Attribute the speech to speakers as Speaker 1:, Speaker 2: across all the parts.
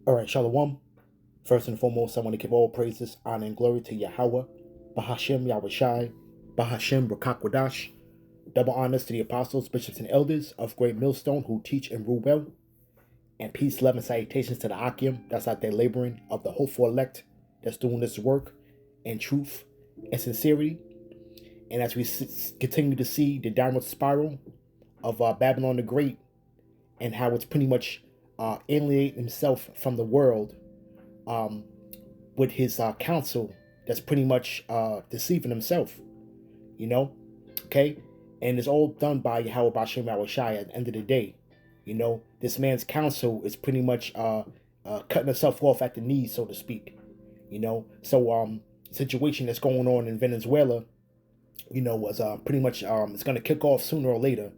Speaker 1: All right, Shalom. First and foremost, I want to give all praises, honor, and glory to Yahweh, Bahashem Yahushai, Bahashem Rakakwadash. Double honors to the apostles, bishops, and elders of Great Millstone who teach and rule well. And peace, love, and salutations to the Akim that's out there laboring, of the hopeful elect that's doing this work in truth and sincerity. And as we continue to see the downward spiral of Babylon the Great and how it's pretty much alienating himself from the world um, with his counsel that's pretty much deceiving himself, you know, okay? And it's all done by Yahweh Bashem Yahushai at the end of the day. You know, this man's counsel is pretty much cutting himself off at the knees, so to speak. You know, so situation that's going on in Venezuela, you know, was pretty much it's going to kick off sooner or later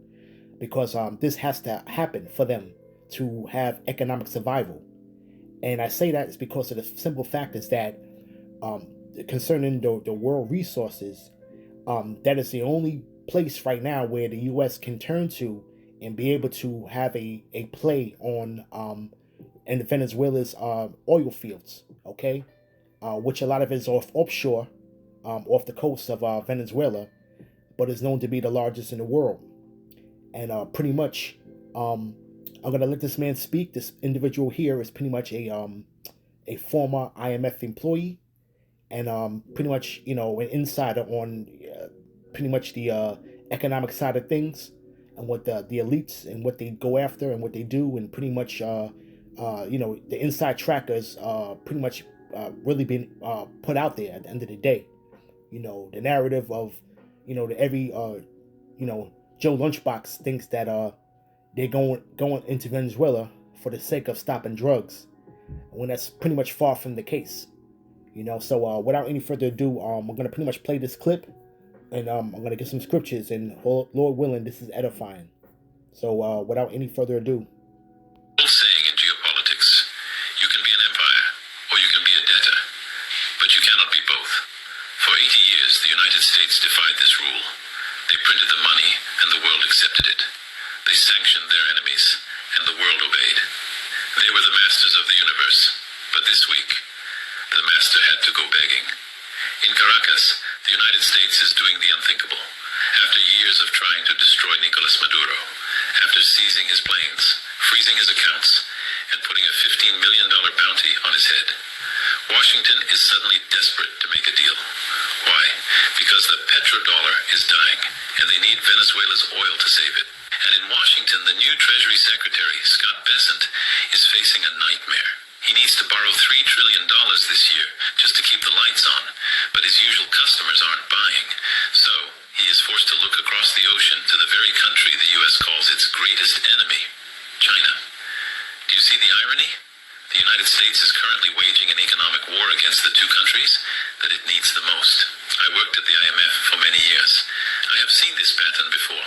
Speaker 1: because this has to happen for them to have economic survival. And I say that is because of the simple fact is that um, concerning the world resources, that is the only place right now where the U.S. can turn to and be able to have a play on in Venezuela's oil fields, okay, which a lot of it is offshore, off the coast of Venezuela, but is known to be the largest in the world. And pretty much, I'm gonna let this man speak. This individual here is pretty much a former IMF employee and pretty much an insider on pretty much the economic side of things and what the elites and what they go after and what they do and pretty much the inside trackers pretty much really been put out there at the end of the day. The narrative of the every Joe Lunchbox thinks that they're going into Venezuela for the sake of stopping drugs when that's pretty much far from the case. So without any further ado, I'm gonna pretty much play this clip, and I'm gonna get some scriptures, and Lord willing, this is edifying. So without any further ado.
Speaker 2: Old saying in geopolitics, you can be an empire or you can be a debtor, but you cannot be both. For 80 years, the United States defied this rule. They printed the money and the world accepted it. They sanctioned their enemies and the world obeyed. They were the masters of the universe, but this week, the master had to go begging. In Caracas, the United States is doing the unthinkable. After years of trying to destroy Nicolas Maduro, after seizing his planes, freezing his accounts, and putting a $15 million bounty on his head, Washington is suddenly desperate to make a deal. Why? Because the petrodollar is dying, and they need Venezuela's oil to save it. And in Washington, the new Treasury Secretary, Scott Bessent, is facing a nightmare. He needs to borrow $3 trillion this year just to keep the lights on, but his usual customers aren't buying. So he is forced to look across the ocean to the very country the U.S. calls its greatest enemy, China. Do you see the irony? The United States is currently waging an economic war against the two countries that it needs the most. I worked at the IMF for many years. I have seen this pattern before.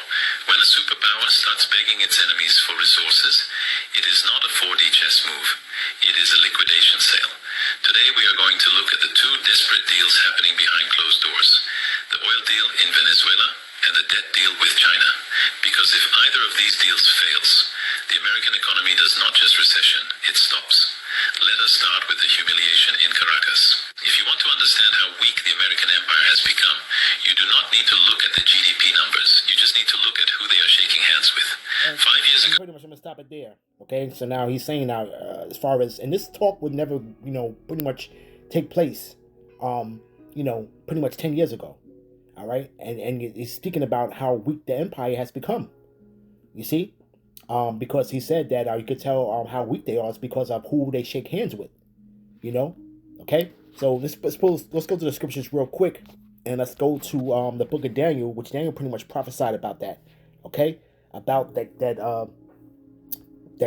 Speaker 2: When a superpower starts begging its enemies for resources, it is not a 4D chess move. It is a liquidation sale. Today we are going to look at the two desperate deals happening behind closed doors. The oil deal in Venezuela and the debt deal with China. Because if either of these deals fails, the American economy does not just recession, it stops. Let us start with the humiliation in Caracas. If you want to understand how weak the American empire has become, you do not need to look at the GDP numbers. You just need to look at who they are shaking hands with. 5 years ago...
Speaker 1: Pretty much I'm going to stop it there. Okay, so now he's saying now, as far as, and this talk would never, pretty much take place, pretty much 10 years ago. All right, and he's speaking about how weak the empire has become. You see, because he said that you could tell how weak they are is because of who they shake hands with. Okay. So let's go to the scriptures real quick, and let's go to the book of Daniel, which Daniel pretty much prophesied about that. Okay, about that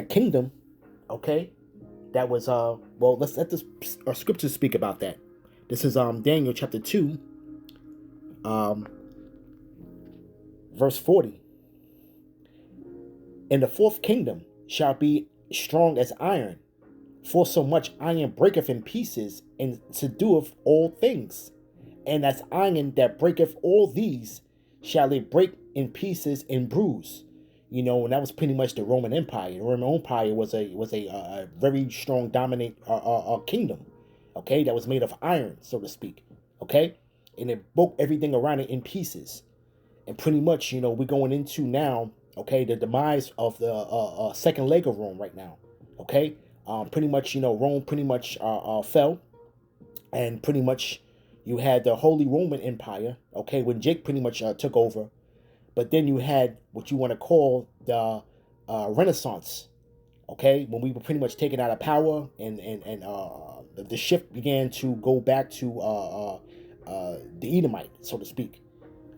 Speaker 1: kingdom. Okay, that was well. Let's let this our scriptures speak about that. This is Daniel chapter 2. Verse 40. And the fourth kingdom shall be strong as iron, for so much iron breaketh in pieces, and subdueth all things. And as iron that breaketh all these, shall it break in pieces and bruise. and that was pretty much the Roman Empire. The Roman Empire was a very strong, dominant kingdom, okay, that was made of iron, so to speak, okay, and it broke everything around it in pieces. And pretty much, we're going into now, okay, the demise of the second leg of Rome right now, okay. Pretty much, Rome pretty much fell, and pretty much you had the Holy Roman Empire, okay, when Jake pretty much took over. But then you had what you want to call the Renaissance, okay, when we were pretty much taken out of power, and the shift began to go back to the Edomite, so to speak,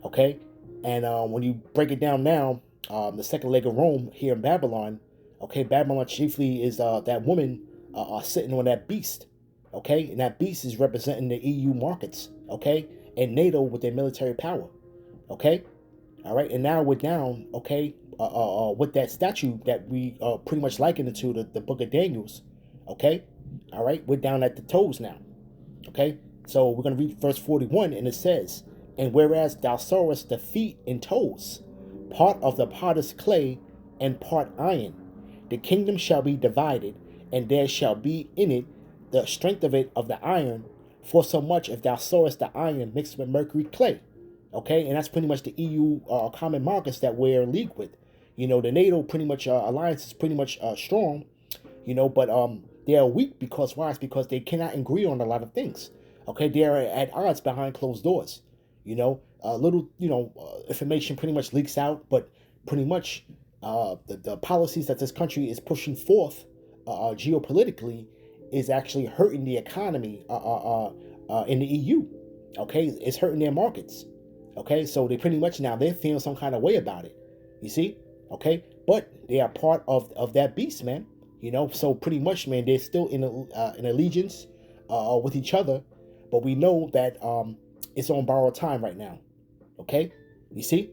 Speaker 1: okay. And when you break it down now, the second leg of Rome here in Babylon, okay, Babylon chiefly is that woman sitting on that beast, okay, and that beast is representing the EU markets, okay, and NATO with their military power, okay. All right, and now we're down, okay, with that statue that we pretty much likened it to the Book of Daniel's, okay. All right, we're down at the toes now, okay. So we're gonna read verse 41, and it says, "And whereas thou sawest the feet and toes, part of the potter's clay and part iron, the kingdom shall be divided, and there shall be in it the strength of it of the iron, for so much if thou sawest the iron mixed with mercury clay." Okay, and that's pretty much the EU common markets that we're in league with. The NATO pretty much alliance is pretty much strong, but they are weak because why? It's because they cannot agree on a lot of things. Okay, they are at odds behind closed doors. A little information pretty much leaks out, but pretty much the policies that this country is pushing forth geopolitically is actually hurting the economy in the EU. Okay, it's hurting their markets. Okay, so they pretty much now they're feeling some kind of way about it. You see, okay, but they are part of that beast, man. So pretty much, man, they're still in allegiance with each other, but we know that it's on borrowed time right now. Okay, you see,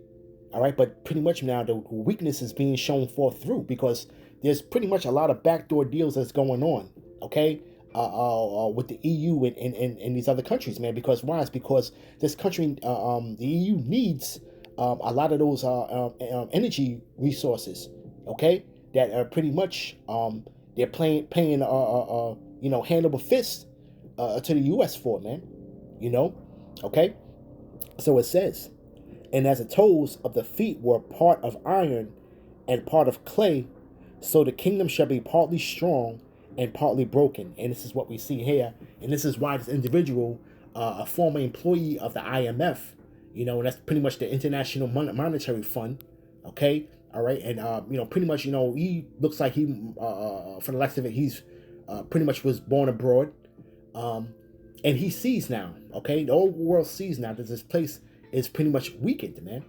Speaker 1: all right, but pretty much now the weakness is being shown forth through because there's pretty much a lot of backdoor deals that's going on. Okay, with the EU and these other countries, man. Because why? It's because this country, the EU needs a lot of those energy resources, okay, that are pretty much they're paying hand over fist to the US for, man. Okay. So it says, "And as the toes of the feet were part of iron and part of clay, so the kingdom shall be partly strong and partly broken." And this is what we see here. And this is why this individual, a former employee of the IMF, and that's pretty much the International Monetary Fund, okay, all right, and pretty much, he looks like he, for the likes of it, he's pretty much was born abroad, and he sees now, okay, the whole world sees now that this place is pretty much weakened, man,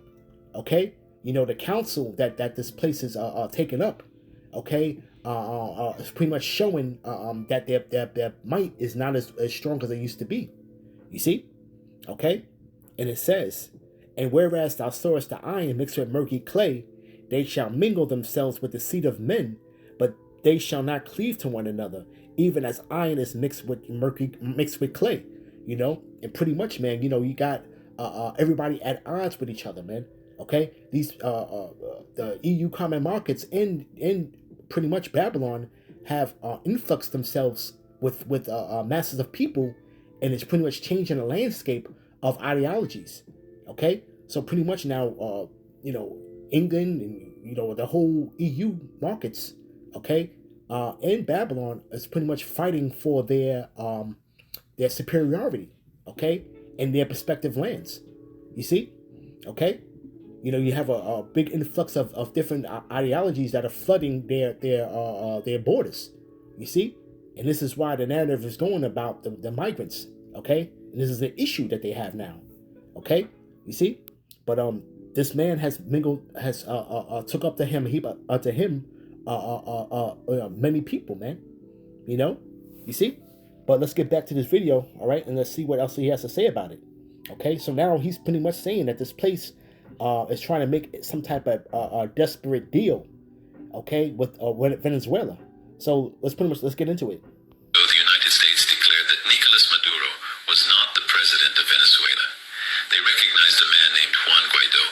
Speaker 1: okay. The council that this place is taken up, okay, it's pretty much showing that their might is not as strong as they used to be. You see? Okay? And it says, "And whereas thou sawest the iron mixed with murky clay, they shall mingle themselves with the seed of men, but they shall not cleave to one another, even as iron is mixed with clay." And pretty much, man, you got everybody at odds with each other, man. Okay? These the EU common markets in pretty much Babylon have influxed themselves with masses of people, and it's pretty much changing the landscape of ideologies. Okay, so pretty much now, England and the whole EU markets, okay, in Babylon is pretty much fighting for their superiority, okay, in their respective lands. You see, okay. You have a big influx of different ideologies that are flooding their borders. You see, and this is why the narrative is going about the migrants. Okay, and this is the issue that they have now. Okay, you see, but this man has took up to him many people, man. You see, but let's get back to this video, all right, and let's see what else he has to say about it. Okay, so now he's pretty much saying that this place is trying to make some type of desperate deal, okay, with Venezuela. So let's get into it.
Speaker 2: The United States declared that Nicolas Maduro was not the president of Venezuela. They recognized a man named Juan Guaido.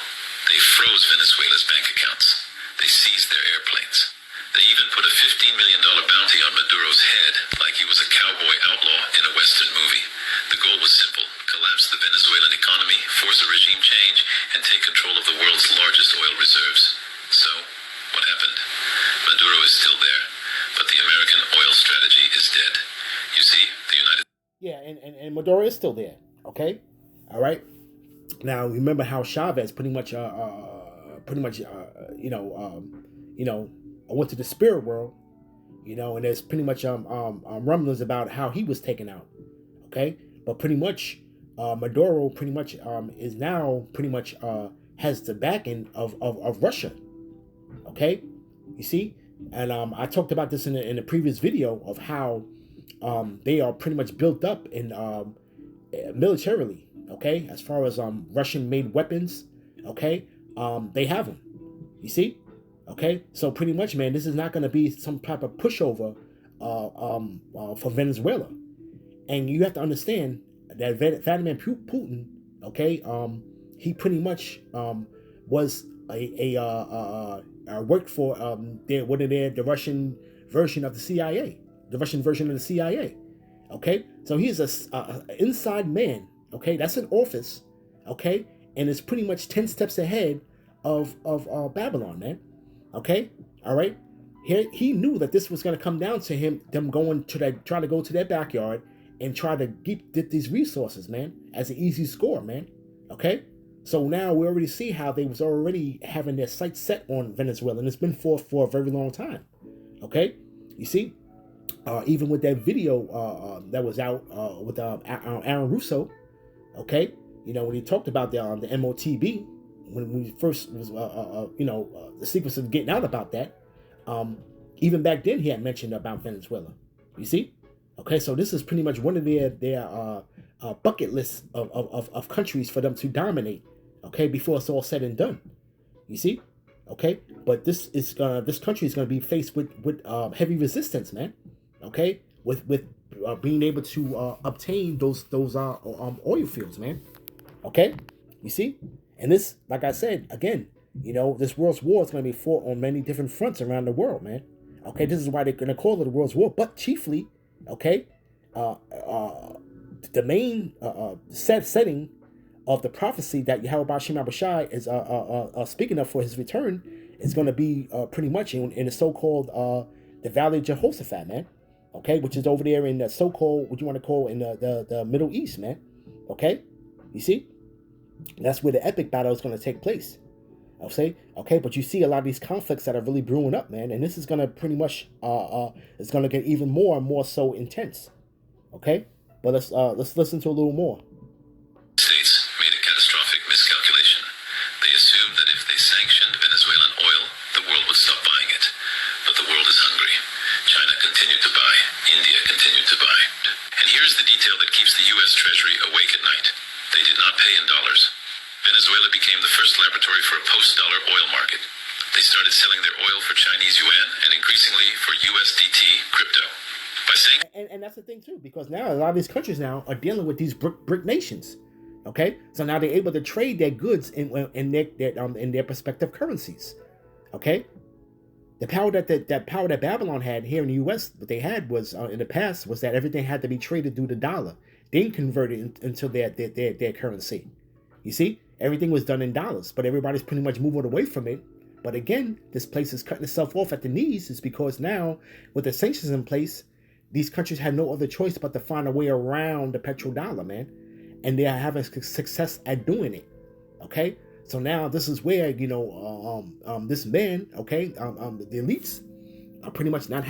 Speaker 2: They froze Venezuela's bank accounts. They they seized their airplanes. They even put a $15 million bounty on Maduro's head, like he was a cowboy outlaw in a Western movie. The goal was simple: collapse the Venezuelan economy, force a regime change, and take control of the world's largest oil reserves. So, what happened? Maduro is still there, but the American oil strategy is dead. You see, the United...
Speaker 1: Yeah, and Maduro is still there, okay? All right? Now, remember how Chavez pretty much, went to the spirit world, and there's pretty much rumblings about how he was taken out, okay? But pretty much, Maduro pretty much is now pretty much has the backing of Russia, okay? You see? And I talked about this in the previous video of how they are pretty much built up in militarily, okay? As far as Russian-made weapons, okay? They have them, you see? Okay, so pretty much, man, this is not going to be some type of pushover for Venezuela. And you have to understand that Vladimir Putin, okay, he pretty much was worked for the Russian version of the CIA, okay? So he's a inside man, okay? That's an office, okay? And it's pretty much 10 steps ahead of Babylon, man. Okay, all right. He knew that this was going to come down to them going to try to go to their backyard and try to get these resources, man, as an easy score, man. Okay, so now we already see how they was already having their sights set on Venezuela, and it's been for a very long time. Okay, you see, even with that video that was out with Aaron Russo, okay, when he talked about the MOTB. When we first was, the sequence of getting out about that, even back then he had mentioned about Venezuela. You see, okay, so this is pretty much one of their bucket lists of countries for them to dominate. Okay, before it's all said and done. You see, okay, but this country is going to be faced with heavy resistance, man. Okay, with being able to obtain those oil fields, man. Okay, you see. And this, like I said, again, this world's war is going to be fought on many different fronts around the world, man. Okay, this is why they're going to call it a world's war. But chiefly, okay, the main setting of the prophecy that Yahweh Bashim Abishai is speaking of for his return is going to be pretty much in the so-called the Valley of Jehoshaphat, man. Okay, which is over there in the so-called, what you want to call, in the Middle East, man. Okay, you see? That's where the epic battle is going to take place. I'll say, okay, but you see a lot of these conflicts that are really brewing up, man, and this is going to pretty much it's going to get even more and more so intense. Okay, but let's listen to a little more.
Speaker 2: States made a catastrophic miscalculation. They assumed that if they sanctioned Venezuelan oil, the world would stop buying it. But the world is hungry. China continued to buy. India continued to buy. And here's the detail that keeps the U.S. Treasury awake at night. They did not pay in dollars. Venezuela became the first laboratory for a post-dollar oil market. They started selling their oil for Chinese yuan and increasingly for USDT crypto. By saying,
Speaker 1: and that's the thing too, because now a lot of these countries now are dealing with these brick nations. Okay, so now they're able to trade their goods in their respective currencies. Okay, the power that Babylon had here in the U.S. what they had was in the past was that everything had to be traded through the dollar. They didn't convert it into their currency. You see, everything was done in dollars, but everybody's pretty much moving away from it. But again, this place is cutting itself off at the knees. Is because now, with the sanctions in place, these countries had no other choice but to find a way around the petrodollar, man. And they are having success at doing it. Okay, so now this is where this man, okay, the elites are pretty much not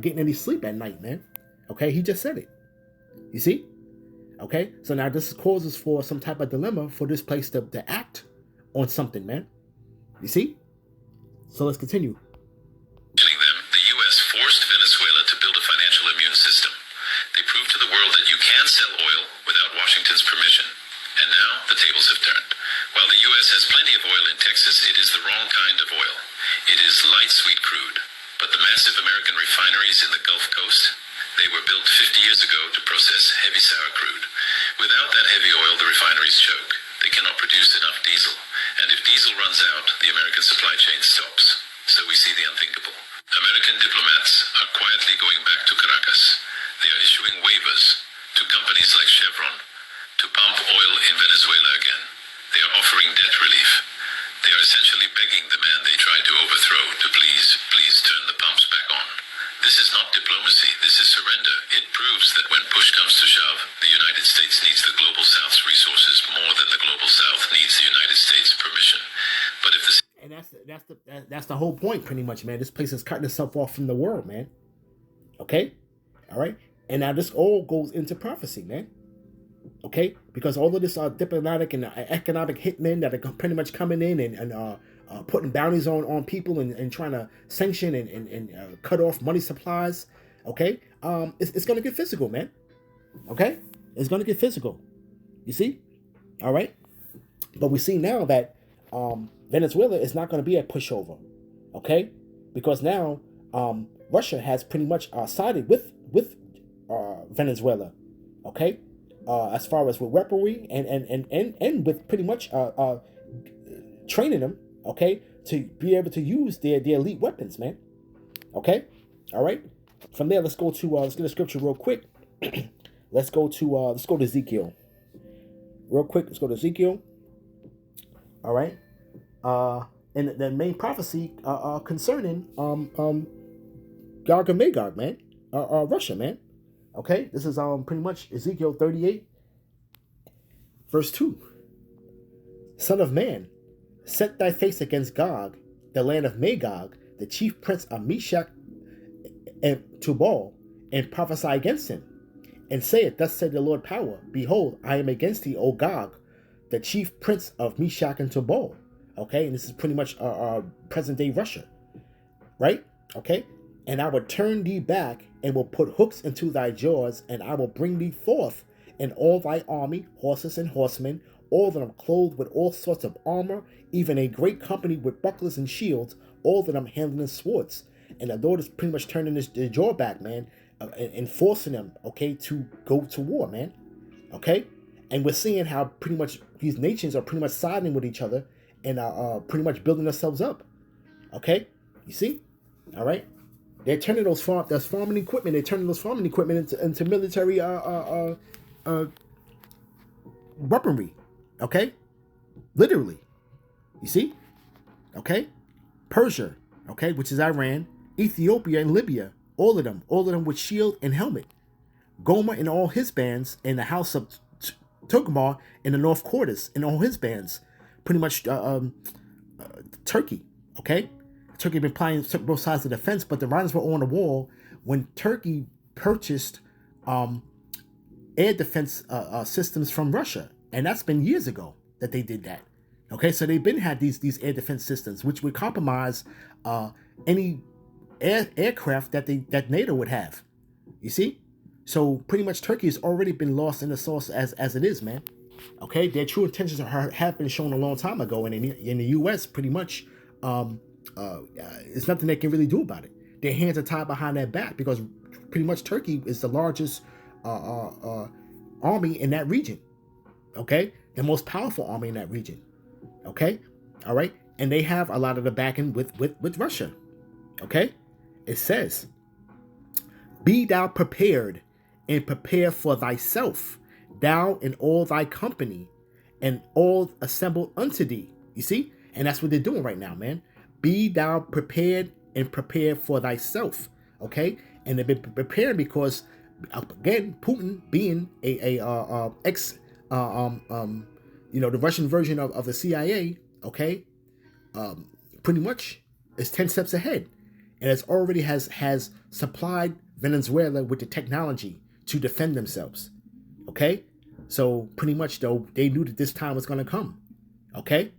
Speaker 1: getting any sleep at night, man. Okay, he just said it. You see. Okay, so now this causes for some type of dilemma for this place to act on something, man. You see? So let's continue.
Speaker 2: The U.S. forced Venezuela to build a financial immune system. They proved to the world that you can sell oil without Washington's permission. And now the tables have turned. While the U.S. has plenty of oil in Texas, it is the wrong kind of oil. It is light sweet crude. But the massive American refineries in the Gulf Coast, they were built 50 years ago to process heavy sour crude. Without that heavy oil, the refineries choke. They cannot produce enough diesel. And if diesel runs out, the American supply chain stops. So so we see the unthinkable. American diplomats are quietly going back to Caracas. They are issuing waivers to companies like Chevron to pump oil in Venezuela again. They are offering debt relief. They are essentially begging the man they tried to overthrow to please turn the pumps back on. This is not diplomacy, this is surrender. It proves that when push comes to shove, the United States needs the Global South's resources more than the Global South needs the United States' permission. But if the...
Speaker 1: And that's the whole point, pretty much, man. This place is cutting itself off from the world, man. Okay? All right? And now this all goes into prophecy, man. Okay? Because all of this diplomatic and economic hitmen that are pretty much coming in and putting bounties on people and trying to sanction and cut off money supplies. Okay? It's going to get physical, man. Okay? It's going to get physical. You see? All right? But we see now that Venezuela is not going to be a pushover. Okay? Because now Russia has pretty much sided with Venezuela. Okay? As far as with weaponry and with pretty much training them, okay, to be able to use their elite weapons, man. Okay? All right? From there, let's go to let's get a scripture real quick. let's go to Ezekiel. Real quick, let's go to Ezekiel. All right? And the main prophecy concerning Gog and Magog, man. Russia, man. Okay? This is pretty much Ezekiel 38, verse 2. Son of man, set thy face against Gog, the land of Magog, the chief prince of Meshach and Tubal, and prophesy against him, and say it, thus said the Lord power, behold, I am against thee, O Gog, the chief prince of Meshach and Tubal. Okay, and this is pretty much present day Russia, right? Okay, and I will turn thee back and will put hooks into thy jaws, and I will bring thee forth in all thy army, horses and horsemen, all of them clothed with all sorts of armor, even a great company with bucklers and shields, all of them handling swords. And the Lord is pretty much turning the jaw back, man, and forcing them, okay, to go to war, man. Okay, and we're seeing how pretty much these nations are pretty much siding with each other and are pretty much building themselves up. Okay, you see, all right. They're turning those farming equipment. They're turning those farming equipment into military weaponry. Okay, literally. You see, okay. Persia, okay, which is Iran, Ethiopia, and Libya. All of them with shield and helmet. Gomer and all his bands, and the house of Tugmar in the north quarters, and all his bands. Pretty much Turkey, okay. Turkey had been playing both sides of the fence, but the writings were on the wall when Turkey purchased air defense systems from Russia, and that's been years ago that they did that. Okay, so they've been had these air defense systems, which would compromise any aircraft that NATO would have. You see, so pretty much Turkey has already been lost in the sauce as it is, man. Okay, their true intentions have been shown a long time ago, and in the U.S. pretty much. It's nothing they can really do about it. Their hands are tied behind their back because pretty much Turkey is the largest army in that region. Okay, the most powerful army in that region. Okay, all right, and they have a lot of the backing with Russia. Okay, it says, "Be thou prepared, and prepare for thyself, thou and all thy company, and all assembled unto thee." You see, and that's what they're doing right now, man. Be thou prepared and prepare for thyself. Okay, and they've been preparing because, again, Putin being a the Russian version of the CIA. Okay, pretty much is 10 steps ahead, and it's already has supplied Venezuela with the technology to defend themselves. Okay, so pretty much though they knew that this time was going to come. Okay.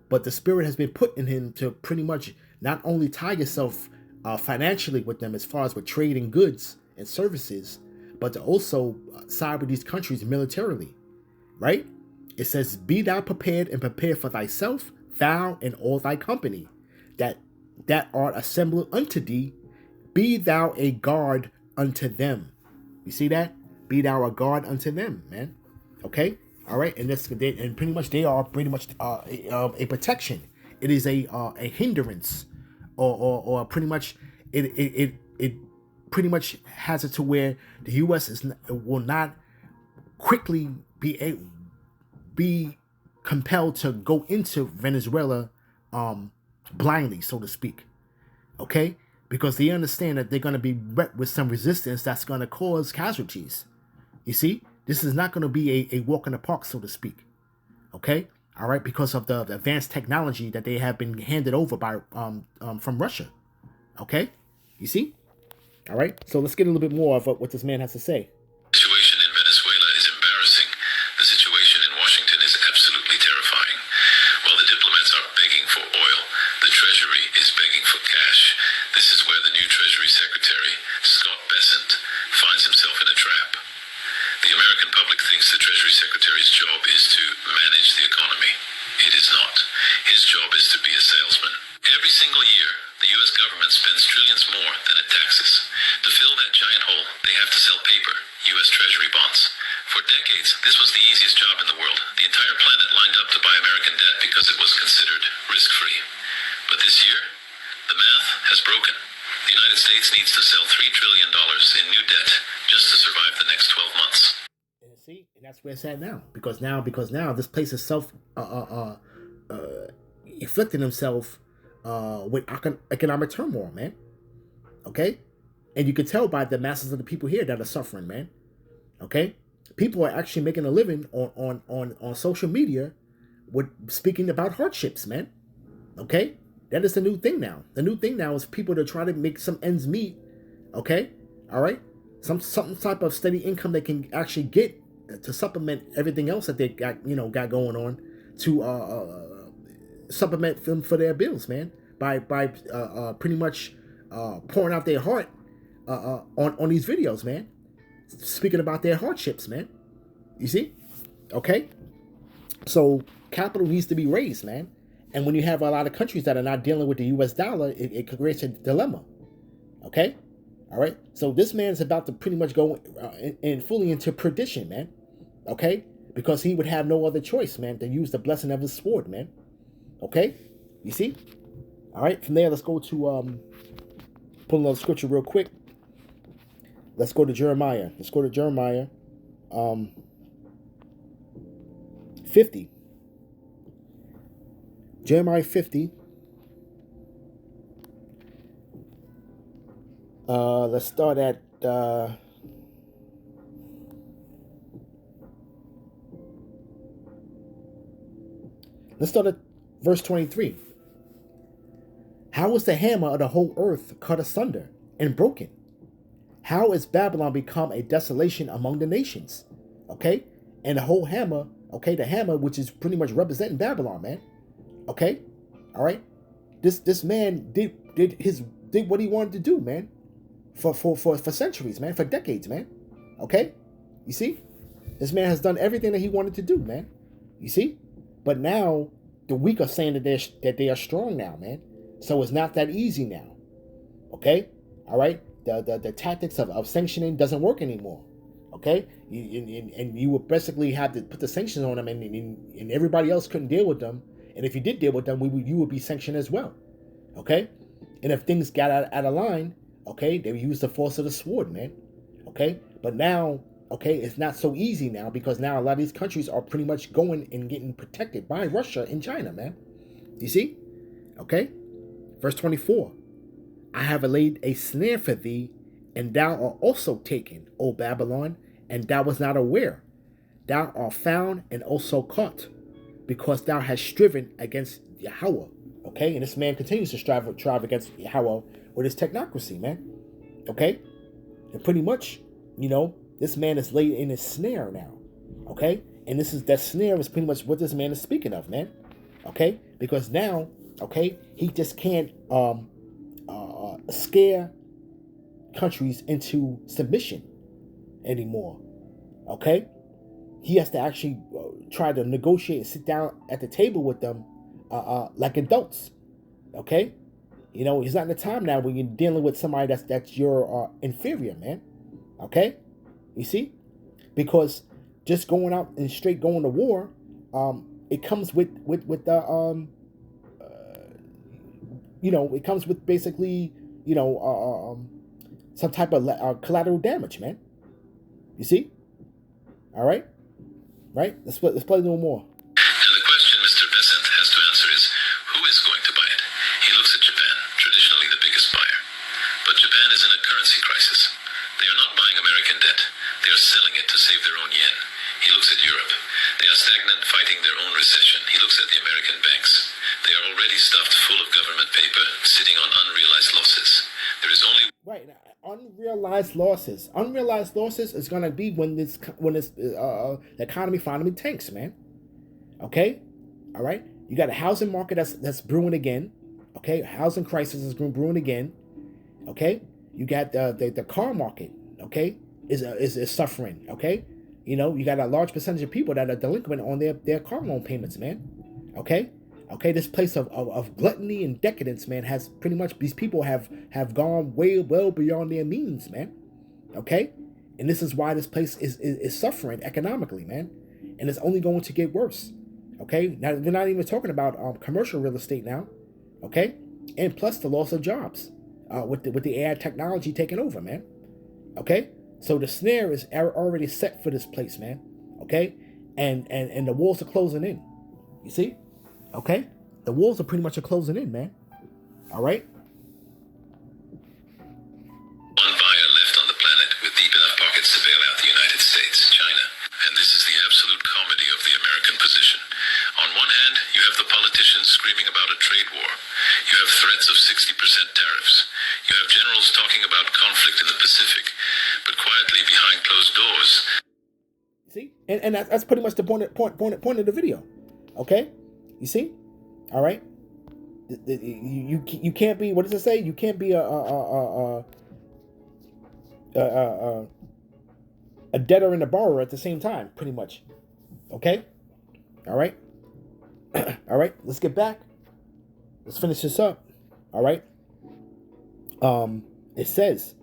Speaker 1: But the spirit has been put in him to pretty much not only tie yourself financially with them as far as with trade and goods and services, but to also side with these countries militarily, right? It says, "Be thou prepared and prepare for thyself, thou and all thy company, that art assembled unto thee, be thou a guard unto them." You see that? Be thou a guard unto them, man. Okay? All right, and pretty much they are pretty much a protection. It is a hindrance or pretty much it pretty much has it to where the U.S. will not quickly be compelled to go into Venezuela blindly, so to speak. Okay, because they understand that they're going to be met with some resistance that's going to cause casualties. You see, this is not going to be a walk in the park, so to speak. Okay, all right, because of the advanced technology that they have been handed over by from Russia. Okay, you see, all right. So let's get a little bit more of what this man has to say.
Speaker 2: The situation in Venezuela is embarrassing. The situation in Washington is absolutely terrifying. While the diplomats are begging for oil, the Treasury is begging for cash. This is where the new Treasury Secretary, Scott Bessent, finds himself in a trap. The American public thinks the Treasury Secretary's job is to manage the economy. It is not. His job is to be a salesman. Every single year, the U.S. government spends trillions more than it taxes. To fill that giant hole, they have to sell paper, U.S. Treasury bonds. For decades, this was the easiest job in the world. The entire planet lined up to buy American debt because it was considered risk-free. But this year, the math has broken. The United States needs to sell $3 trillion in new debt just to survive the next 12 months.
Speaker 1: And see, and that's where it's at now. Because now this place is inflicting himself with economic turmoil, man. Okay, and you can tell by the masses of the people here that are suffering, man. Okay, people are actually making a living on social media with speaking about hardships, man. Okay, that is the new thing now. The new thing now is people to try to make some ends meet. Okay, all right, some type of steady income they can actually get to supplement everything else that they got going on, to supplement them for their bills, man, by pretty much pouring out their heart on these videos, man, speaking about their hardships, man. You see, okay, so capital needs to be raised, man. And when you have a lot of countries that are not dealing with the U.S. dollar, it creates a dilemma. Okay, all right. So this man's about to pretty much go fully into perdition, man. Okay, because he would have no other choice, man, to use the blessing of his sword, man. Okay, you see. All right. From there, let's go to pull another scripture real quick. Let's go to Jeremiah. 50. Jeremiah 50. Let's start at verse 23. How is the hammer of the whole earth cut asunder and broken? How is Babylon become a desolation among the nations? Okay, and the whole hammer. Okay, the hammer, which is pretty much representing Babylon, man. Okay, all right. This man did what he wanted to do, man, for centuries, man, for decades, man. Okay, you see, this man has done everything that he wanted to do, man. You see, but now the weak are saying that they are strong now, man. So it's not that easy now. Okay, all right. The tactics of sanctioning doesn't work anymore. Okay, and you would basically have to put the sanctions on them, and everybody else couldn't deal with them. And if you did deal with them, you would be sanctioned as well. Okay, and if things got out of line, okay, they would use the force of the sword, man. Okay, but now, okay, it's not so easy now, because now a lot of these countries are pretty much going and getting protected by Russia and China, man. You see? Okay, verse 24. I have laid a snare for thee, and thou art also taken, O Babylon, and thou was not aware. Thou art found and also caught, because thou hast striven against Yahweh. Okay, and this man continues to strive against Yahweh with his technocracy, man. Okay, and pretty much, this man is laid in his snare now. Okay, and that snare is pretty much what this man is speaking of, man. Okay, because now, okay, he just can't scare countries into submission anymore. Okay, he has to actually try to negotiate and sit down at the table with them like adults. Okay, he's not in the time now when you're dealing with somebody that's your inferior, man. Okay, you see, because just going out and straight going to war, it comes with the it comes with basically, some type of collateral damage, man. You see? All right? Right? Let's play a little more.
Speaker 2: And the question Mr. Besant has to answer is, who is going to buy it? He looks at Japan, traditionally the biggest buyer. But Japan is in a currency crisis. They are not buying American debt. They are selling it to save their own yen. He looks at Europe. They are stagnant, fighting their own recession. He looks at the American banks. They are already stuffed full of government paper, sitting on unrealized losses. There is only...
Speaker 1: Right. Unrealized losses. Unrealized losses is gonna be when the economy finally tanks, man. Okay, all right. You got a housing market that's brewing again. Okay, a housing crisis is brewing again. Okay, you got the car market. Okay, is suffering. Okay, you got a large percentage of people that are delinquent on their car loan payments, man. Okay. Okay, this place of gluttony and decadence, man, has pretty much, these people have gone well beyond their means, man. Okay, and this is why this place is suffering economically, man, and it's only going to get worse. Okay, now we're not even talking about commercial real estate now. Okay, and plus the loss of jobs with the AI technology taking over, man. Okay, so the snare is already set for this place, man. Okay, and the walls are closing in. You see? Okay? The walls are pretty much closing in, man. All right?
Speaker 2: One buyer left on the planet with deep enough pockets to bail out the United States, China. And this is the absolute comedy of the American position. On one hand, you have the politicians screaming about a trade war. You have threats of 60% tariffs. You have generals talking about conflict in the Pacific. But quietly behind closed doors...
Speaker 1: See? And that's pretty much the point of the video. Okay? You see? All right. You can't be. What does it say? You can't be a debtor and a borrower at the same time. Pretty much. Okay. All right. All right. Let's get back. Let's finish this up. All right. It says,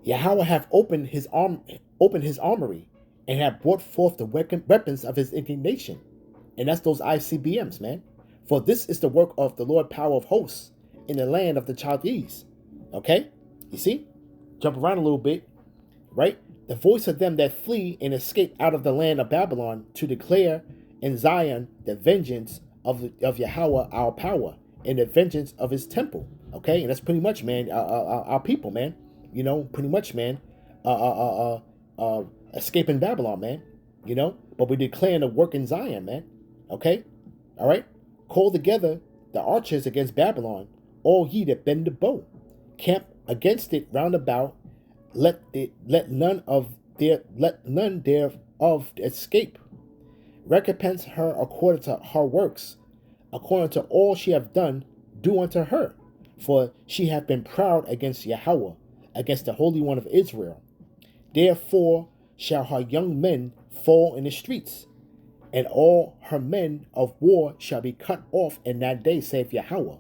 Speaker 1: Yahweh have opened his armory, and have brought forth the weapons of his indignation. And that's those ICBMs, man. For this is the work of the Lord power of hosts in the land of the Chaldees. Okay? You see? Jump around a little bit. Right? The voice of them that flee and escape out of the land of Babylon to declare in Zion the vengeance of Yahweh our power and the vengeance of his temple. Okay? And that's pretty much, man, our people, man. Pretty much, man. Escaping Babylon, man. But we declaring the work in Zion, man. Okay? All right? Call together the archers against Babylon, all ye that bend the bow. Camp against it round about. Let none thereof escape. Recompense her according to her works, according to all she hath done, do unto her. For she hath been proud against Yahweh, against the Holy One of Israel. Therefore shall her young men fall in the streets, and all her men of war shall be cut off in that day, saith Yahweh.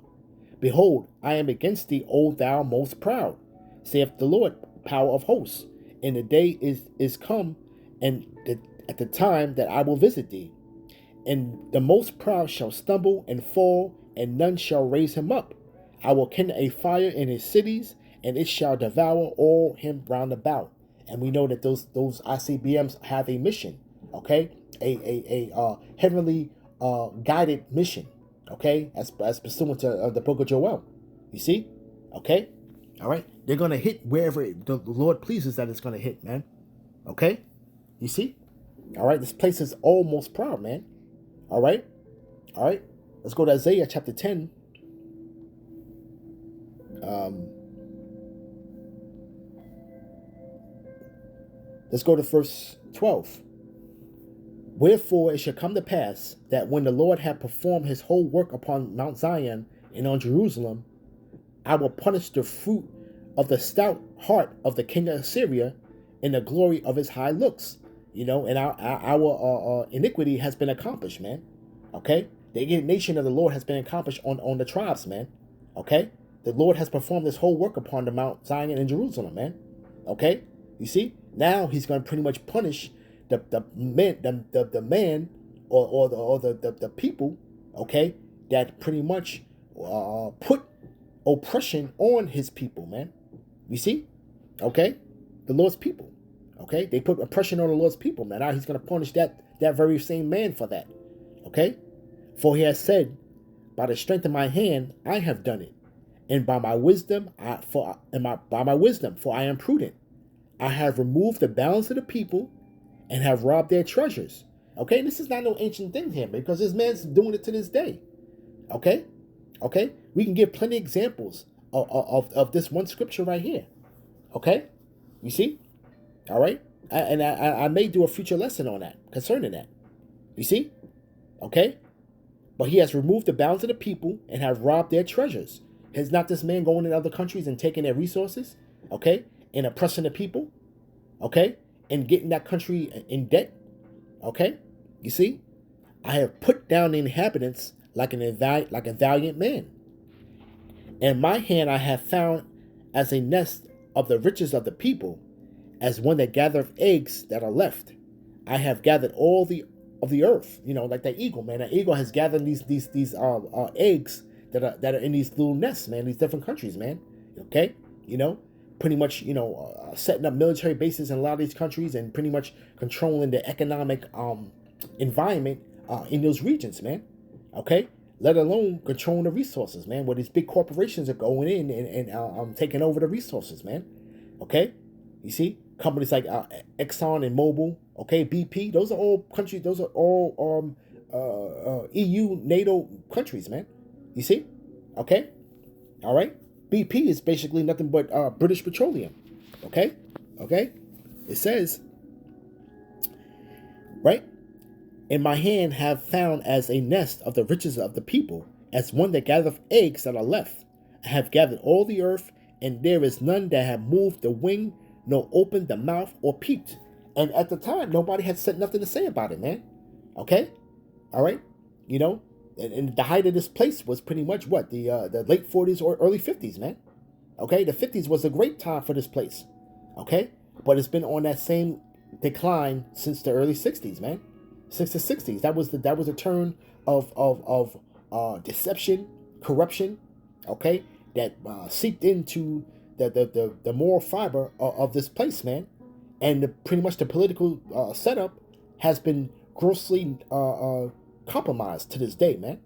Speaker 1: Behold, I am against thee, O thou most proud, saith the Lord, power of hosts. And the day is come, and at the time that I will visit thee. And the most proud shall stumble and fall, and none shall raise him up. I will kindle a fire in his cities, and it shall devour all him round about. And we know that those ICBMs have a mission, okay? A heavenly guided mission, okay? As pursuant to the book of Joel. You see? Okay? All right? They're going to hit wherever the Lord pleases that it's going to hit, man. Okay? You see? All right? This place is almost proud, man. All right? All right? Let's go to Isaiah chapter 10. Let's go to verse 12. Wherefore it shall come to pass that when the Lord hath performed his whole work upon Mount Zion and on Jerusalem, I will punish the fruit of the stout heart of the king of Assyria in the glory of his high looks. And our iniquity has been accomplished, man. Okay? The indignation of the Lord has been accomplished on the tribes, man. Okay? The Lord has performed this whole work upon the Mount Zion and Jerusalem, man. Okay? You see? Now he's going to pretty much punish the man or the people, okay, that pretty much put oppression on his people, man. You see? Okay? The Lord's people. Okay? They put oppression on the Lord's people, man. Now he's going to punish that very same man for that. Okay? For he has said, by the strength of my hand, I have done it. And by my wisdom, for I am prudent. I have removed the balance of the people and have robbed their treasures. Okay? This is not no ancient thing here, because this man's doing it to this day. Okay? Okay? We can give plenty of examples of this one scripture right here. Okay? You see? All right? I may do a future lesson on that, concerning that. You see? Okay? But he has removed the bounds of the people and have robbed their treasures. Has not this man going in other countries and taking their resources? Okay? And oppressing the people? Okay? And getting that country in debt? Okay? You see? I have put down the inhabitants like a valiant man. And my hand I have found as a nest of the riches of the people, as one that gathereth eggs that are left. I have gathered all of the earth, like that eagle, man. That eagle has gathered these eggs that are in these little nests, man. These different countries, man. Okay, pretty much, setting up military bases in a lot of these countries and pretty much controlling the economic environment in those regions, man. Okay, let alone controlling the resources, man. Where these big corporations are going in and taking over the resources, man. Okay, you see companies like Exxon and Mobil, okay, BP. Those are all countries. Those are all EU, NATO countries, man. You see, okay, all right. BP is basically nothing but British Petroleum. Okay, okay. It says, right. In my hand have found as a nest of the riches of the people, as one that gathereth eggs that are left. I have gathered all the earth, and there is none that have moved the wing, nor opened the mouth, or peeped. And at the time, nobody had said nothing to say about it, man. Okay? All right? And the height of this place was pretty much what? The late 40s or early 50s, man. Okay? The 50s was a great time for this place. Okay? But it's been on that same decline since the early 60s, man. Since the 60s. That was the turn of deception, corruption, okay, that seeped into the moral fiber of this place, man. And pretty much the political setup has been grossly compromised to this day, man.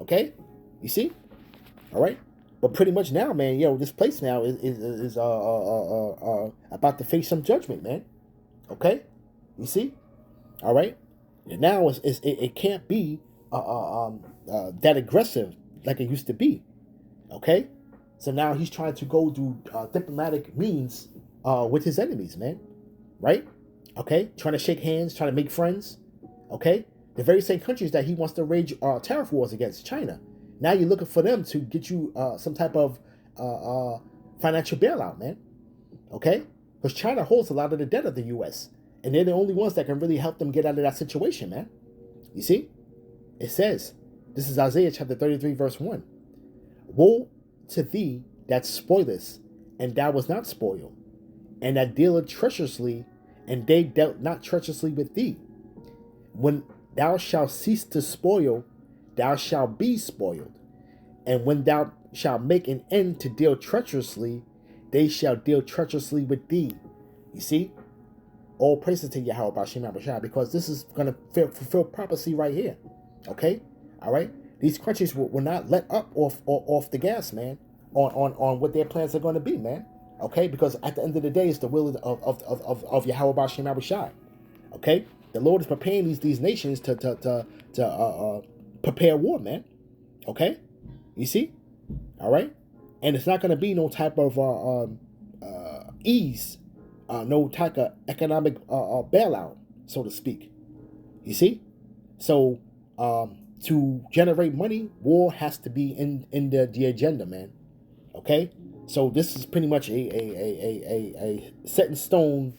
Speaker 1: Okay? You see? All right? But pretty much now, man, this place now is about to face some judgment, man. Okay? You see? All right? And now it can't be that aggressive like it used to be. Okay? So now he's trying to go do diplomatic means with his enemies, man. Right? Okay? Trying to shake hands, trying to make friends. Okay? The very same countries that he wants to wage tariff wars against, China. Now you're looking for them to get you some type of financial bailout, man. Okay? Because China holds a lot of the debt of the U.S., and they're the only ones that can really help them get out of that situation, man. You see? It says, this is Isaiah chapter 33, verse 1. Woe to thee that spoilest, and thou was not spoiled, and that dealeth treacherously, and they dealt not treacherously with thee. When thou shalt cease to spoil, thou shalt be spoiled. And when thou shalt make an end to deal treacherously, they shall deal treacherously with thee. You see? All praises to Yahweh B'Shem Abishai, because this is going to fulfill prophecy right here. Okay? All right? These countries will not let up off the gas, man, on what their plans are going to be, man. Okay? Because at the end of the day, it's the will of Yahweh B'Shem Abishai. Okay? The Lord is preparing these nations to prepare war, man. Okay? You see? All right? And it's not going to be no type of ease, no type of economic bailout, so to speak. You see? So to generate money, war has to be in the agenda, man. Okay? So this is pretty much a set in stone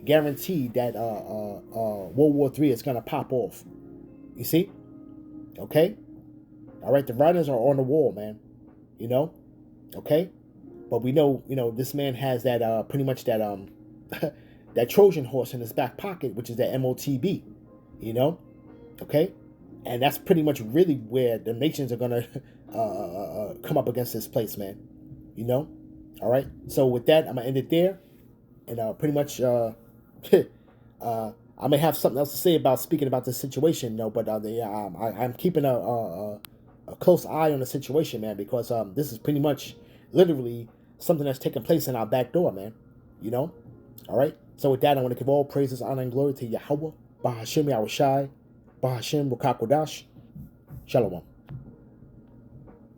Speaker 1: guarantee that World War III is going to pop off. You see? Okay? All right, the writings are on the wall, man. Okay? But we know, this man has that pretty much that that Trojan horse in his back pocket, which is that MOTB. Okay? And that's pretty much really where the nations are gonna come up against this place, man. You know. All right. So with that, I'm gonna end it there, and pretty much I may have something else to say about speaking about this situation, but I'm keeping a close eye on the situation, man, because this is pretty much literally something that's taking place in our back door, man. You know. All right. So with that, I want to give all praises, honor, and glory to Yahweh, Bahashim Yahushai, Bahashim Rukakwadash. Shalom.